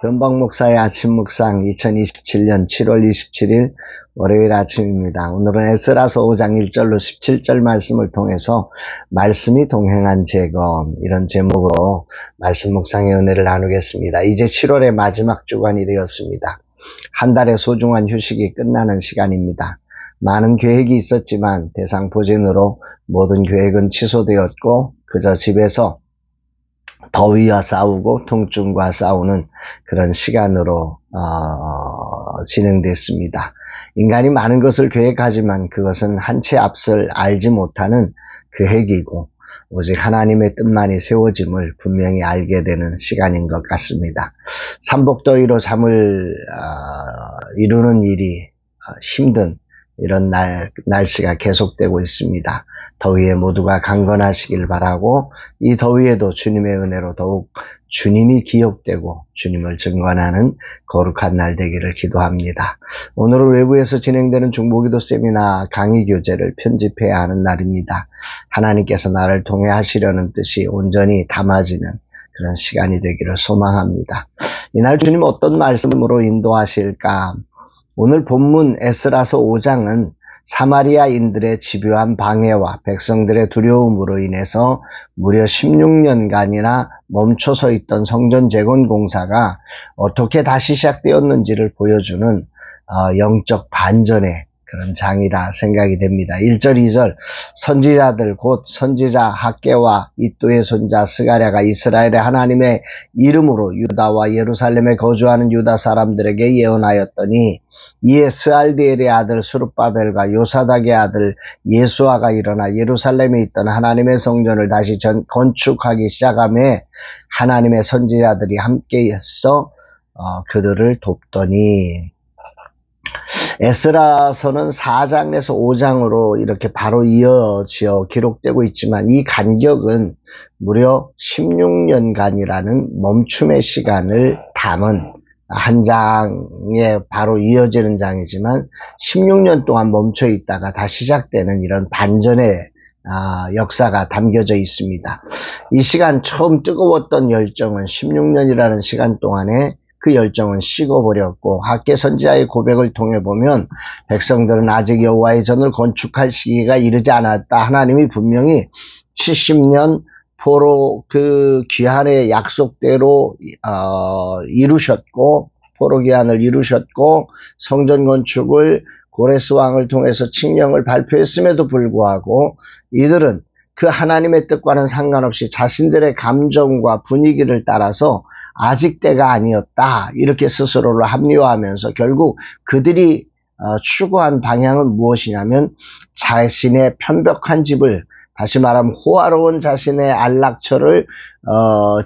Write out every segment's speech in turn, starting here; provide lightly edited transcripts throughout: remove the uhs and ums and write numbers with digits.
변박 목사의 아침 묵상 2027년 7월 27일 월요일 아침입니다. 오늘은 에스라서 5장 1절로 17절 말씀을 통해서 말씀이 동행한 재검, 이런 제목으로 말씀 묵상의 은혜를 나누겠습니다. 이제 7월의 마지막 주간이 되었습니다. 한 달의 소중한 휴식이 끝나는 시간입니다. 많은 계획이 있었지만 대상포진으로 모든 계획은 취소되었고 그저 집에서 더위와 싸우고 통증과 싸우는 그런 시간으로 진행됐습니다. 인간이 많은 것을 계획하지만 그것은 한 채 앞을 알지 못하는 계획이고 오직 하나님의 뜻만이 세워짐을 분명히 알게 되는 시간인 것 같습니다. 삼복더위로 잠을 이루는 일이 힘든 이런 날씨가 계속되고 있습니다. 더위에 모두가 강건하시길 바라고 이 더위에도 주님의 은혜로 더욱 주님이 기억되고 주님을 증거하는 거룩한 날 되기를 기도합니다. 오늘은 외부에서 진행되는 중보기도 세미나 강의 교재를 편집해야 하는 날입니다. 하나님께서 나를 통해 하시려는 뜻이 온전히 담아지는 그런 시간이 되기를 소망합니다. 이날 주님 어떤 말씀으로 인도하실까? 오늘 본문 에스라서 5장은 사마리아인들의 집요한 방해와 백성들의 두려움으로 인해서 무려 16년간이나 멈춰서 있던 성전 재건 공사가 어떻게 다시 시작되었는지를 보여주는 영적 반전의 그런 장이라 생각이 됩니다. 1절, 2절 선지자들 곧 선지자 학개와 이또의 손자 스가랴가 이스라엘의 하나님의 이름으로 유다와 예루살렘에 거주하는 유다 사람들에게 예언하였더니 이에 스알디엘의 아들 스룹바벨과 요사닥의 아들 예수아가 일어나 예루살렘에 있던 하나님의 성전을 다시 건축하기 시작하며 하나님의 선지자들이 함께해서 그들을 돕더니 에스라서는 4장에서 5장으로 이렇게 바로 이어져 기록되고 있지만 이 간격은 무려 16년간이라는 멈춤의 시간을 담은 한 장에 바로 이어지는 장이지만 16년 동안 멈춰 있다가 다시 시작되는 이런 반전의 역사가 담겨져 있습니다. 이 시간 처음 뜨거웠던 열정은 16년이라는 시간 동안에 그 열정은 식어버렸고 학개 선지자의 고백을 통해 보면 백성들은 아직 여호와의 전을 건축할 시기가 이르지 않았다. 하나님이 분명히 70년 포로 그 기한의 약속대로 이루셨고 포로 기한을 이루셨고 성전 건축을 고레스 왕을 통해서 칙령을 발표했음에도 불구하고 이들은 그 하나님의 뜻과는 상관없이 자신들의 감정과 분위기를 따라서 아직 때가 아니었다 이렇게 스스로를 합리화하면서 결국 그들이 추구한 방향은 무엇이냐면 자신의 편벽한 집을 다시 말하면 호화로운 자신의 안락처를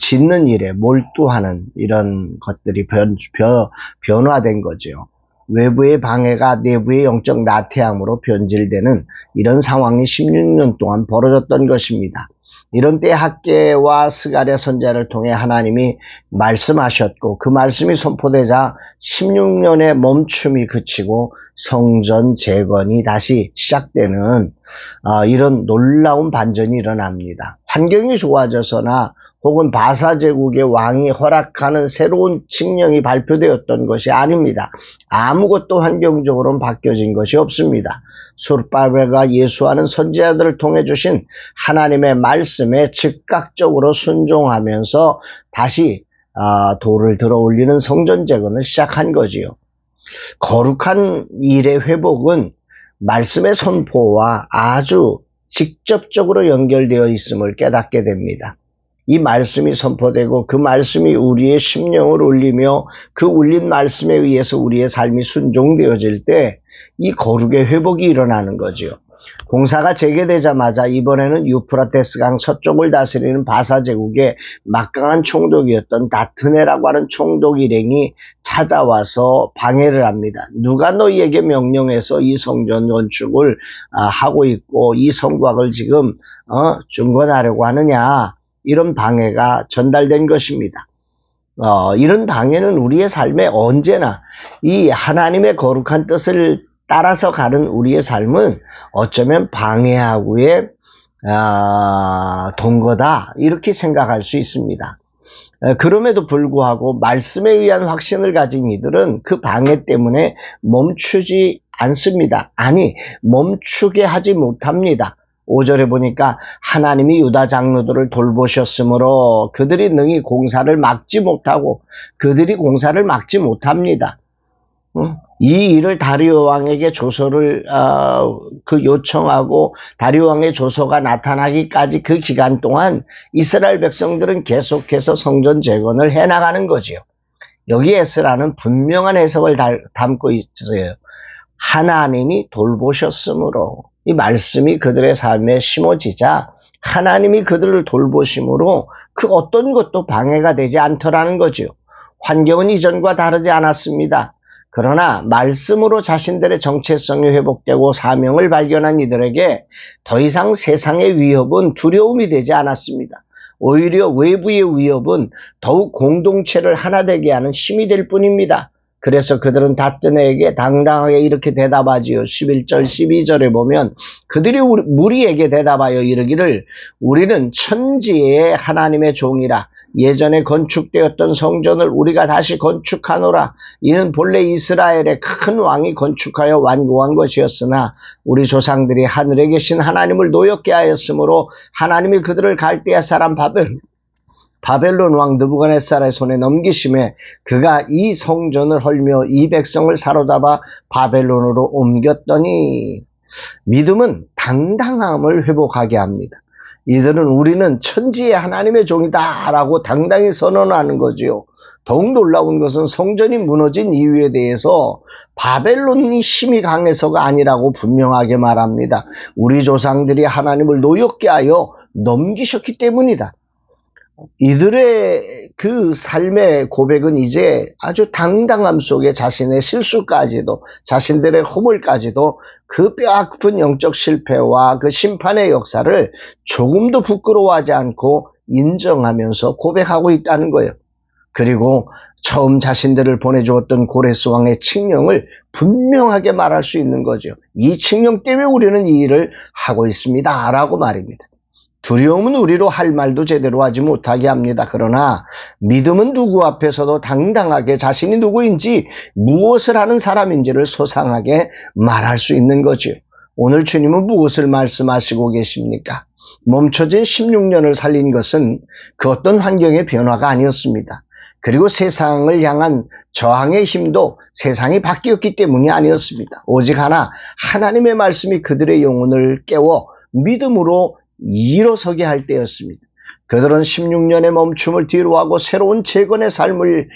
짓는 일에 몰두하는 이런 것들이 변화된 거죠. 외부의 방해가 내부의 영적 나태함으로 변질되는 이런 상황이 16년 동안 벌어졌던 것입니다. 이런 때 학개와 스가랴 선지자를 통해 하나님이 말씀하셨고 그 말씀이 선포되자 16년의 멈춤이 그치고 성전 재건이 다시 시작되는 이런 놀라운 반전이 일어납니다. 환경이 좋아져서나 혹은 바사 제국의 왕이 허락하는 새로운 칙령이 발표되었던 것이 아닙니다. 아무것도 환경적으로는 바뀌어진 것이 없습니다. 스룹바벨과 예수아는 선지자들을 통해 주신 하나님의 말씀에 즉각적으로 순종하면서 다시 돌을 들어 올리는 성전 재건을 시작한 거지요. 거룩한 일의 회복은 말씀의 선포와 아주 직접적으로 연결되어 있음을 깨닫게 됩니다. 이 말씀이 선포되고 그 말씀이 우리의 심령을 울리며 그 울린 말씀에 의해서 우리의 삶이 순종되어질 때 이 거룩의 회복이 일어나는 거죠. 공사가 재개되자마자 이번에는 유프라테스 강 서쪽을 다스리는 바사 제국의 막강한 총독이었던 다트네라고 하는 총독 일행이 찾아와서 방해를 합니다. 누가 너희에게 명령해서 이 성전 건축을 하고 있고 이 성곽을 지금 중건하려고 하느냐, 이런 방해가 전달된 것입니다. 이런 방해는 우리의 삶에 언제나 이 하나님의 거룩한 뜻을 따라서 가는 우리의 삶은 어쩌면 방해하고의 동거다 이렇게 생각할 수 있습니다. 그럼에도 불구하고 말씀에 의한 확신을 가진 이들은 그 방해 때문에 멈추지 않습니다. 아니, 멈추게 하지 못합니다. 5절에 보니까 하나님이 유다 장로들을 돌보셨으므로 그들이 능히 공사를 막지 못하고 그들이 공사를 막지 못합니다. 이 일을 다리오 왕에게 조서를 요청하고 다리오 왕의 조서가 나타나기까지 그 기간 동안 이스라엘 백성들은 계속해서 성전 재건을 해나가는 거지요. 여기 에스라는 분명한 해석을 담고 있어요. 하나님이 돌보셨으므로, 이 말씀이 그들의 삶에 심어지자 하나님이 그들을 돌보심으로 그 어떤 것도 방해가 되지 않더라는 거죠. 환경은 이전과 다르지 않았습니다. 그러나 말씀으로 자신들의 정체성이 회복되고 사명을 발견한 이들에게 더 이상 세상의 위협은 두려움이 되지 않았습니다. 오히려 외부의 위협은 더욱 공동체를 하나 되게 하는 힘이 될 뿐입니다. 그래서 그들은 닷드네에게 당당하게 이렇게 대답하지요. 11절 12절에 보면 그들이 무리에게 대답하여 이르기를 우리는 천지의 하나님의 종이라. 예전에 건축되었던 성전을 우리가 다시 건축하노라. 이는 본래 이스라엘의 큰 왕이 건축하여 완공한 것이었으나 우리 조상들이 하늘에 계신 하나님을 노엽게 하였으므로 하나님이 그들을 갈대아 사람 바벨론 왕 느부갓네살의 손에 넘기심에 그가 이 성전을 헐며 이 백성을 사로잡아 바벨론으로 옮겼더니. 믿음은 당당함을 회복하게 합니다. 이들은 우리는 천지의 하나님의 종이다 라고 당당히 선언하는 거지요. 더욱 놀라운 것은 성전이 무너진 이유에 대해서 바벨론이 힘이 강해서가 아니라고 분명하게 말합니다. 우리 조상들이 하나님을 노엽게 하여 넘기셨기 때문이다. 이들의 그 삶의 고백은 이제 아주 당당함 속에 자신의 실수까지도 자신들의 허물까지도 그 뼈아픈 영적 실패와 그 심판의 역사를 조금도 부끄러워하지 않고 인정하면서 고백하고 있다는 거예요. 그리고 처음 자신들을 보내주었던 고레스 왕의 칙령을 분명하게 말할 수 있는 거죠. 이 칙령 때문에 우리는 이 일을 하고 있습니다 라고 말입니다. 두려움은 우리로 할 말도 제대로 하지 못하게 합니다. 그러나 믿음은 누구 앞에서도 당당하게 자신이 누구인지 무엇을 하는 사람인지를 소상하게 말할 수 있는 거죠. 오늘 주님은 무엇을 말씀하시고 계십니까? 멈춰진 16년을 살린 것은 그 어떤 환경의 변화가 아니었습니다. 그리고 세상을 향한 저항의 힘도 세상이 바뀌었기 때문이 아니었습니다. 오직 하나, 하나님의 말씀이 그들의 영혼을 깨워 믿음으로 일어서게 할 때였습니다. 그들은 16년의 멈춤을 뒤로하고 새로운 재건의 삶을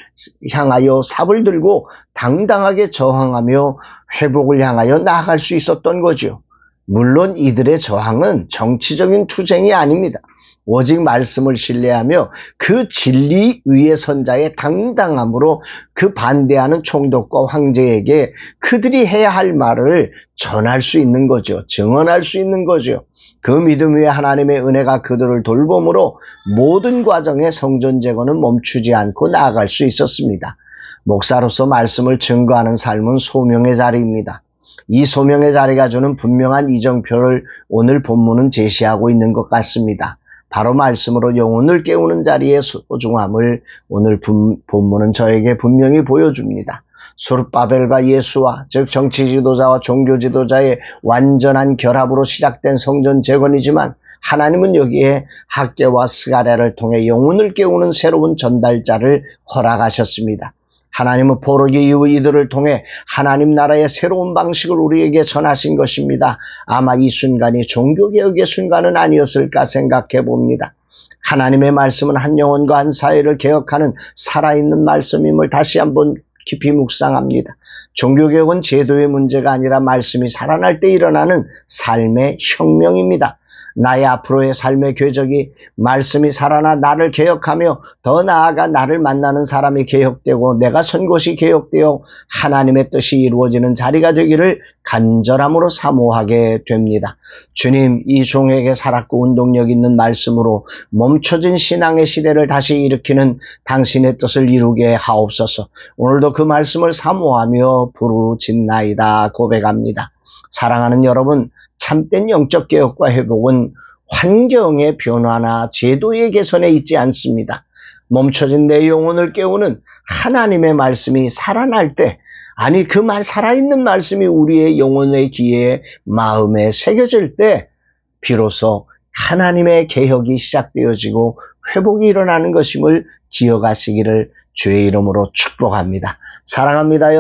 향하여 삽을 들고 당당하게 저항하며 회복을 향하여 나아갈 수 있었던 거죠. 물론 이들의 저항은 정치적인 투쟁이 아닙니다. 오직 말씀을 신뢰하며 그 진리 위에 선 자의 당당함으로 그 반대하는 총독과 황제에게 그들이 해야 할 말을 전할 수 있는 거죠. 증언할 수 있는 거죠. 그 믿음 위에 하나님의 은혜가 그들을 돌봄으로 모든 과정의 성전 재건은 멈추지 않고 나아갈 수 있었습니다. 목사로서 말씀을 증거하는 삶은 소명의 자리입니다. 이 소명의 자리가 주는 분명한 이정표를 오늘 본문은 제시하고 있는 것 같습니다. 바로 말씀으로 영혼을 깨우는 자리의 소중함을 오늘 본문은 저에게 분명히 보여줍니다. 수르바벨과 예수와 즉 정치 지도자와 종교 지도자의 완전한 결합으로 시작된 성전 재건이지만 하나님은 여기에 학개와 스가랴를 통해 영혼을 깨우는 새로운 전달자를 허락하셨습니다. 하나님은 포로기 이후 이들을 통해 하나님 나라의 새로운 방식을 우리에게 전하신 것입니다. 아마 이 순간이 종교개혁의 순간은 아니었을까 생각해 봅니다. 하나님의 말씀은 한 영혼과 한 사회를 개혁하는 살아있는 말씀임을 다시 한번 깊이 묵상합니다. 종교개혁은 제도의 문제가 아니라 말씀이 살아날 때 일어나는 삶의 혁명입니다. 나의 앞으로의 삶의 궤적이 말씀이 살아나 나를 개혁하며 더 나아가 나를 만나는 사람이 개혁되고 내가 선 곳이 개혁되어 하나님의 뜻이 이루어지는 자리가 되기를 간절함으로 사모하게 됩니다. 주님, 이 종에게 살았고 운동력 있는 말씀으로 멈춰진 신앙의 시대를 다시 일으키는 당신의 뜻을 이루게 하옵소서. 오늘도 그 말씀을 사모하며 부르짖나이다 고백합니다. 사랑하는 여러분, 참된 영적 개혁과 회복은 환경의 변화나 제도의 개선에 있지 않습니다. 멈춰진 내 영혼을 깨우는 하나님의 말씀이 살아날 때, 아니 그 살아있는 말씀이 우리의 영혼의 귀에 마음에 새겨질 때 비로소 하나님의 개혁이 시작되어지고 회복이 일어나는 것임을 기억하시기를 주의 이름으로 축복합니다. 사랑합니다, 여러분.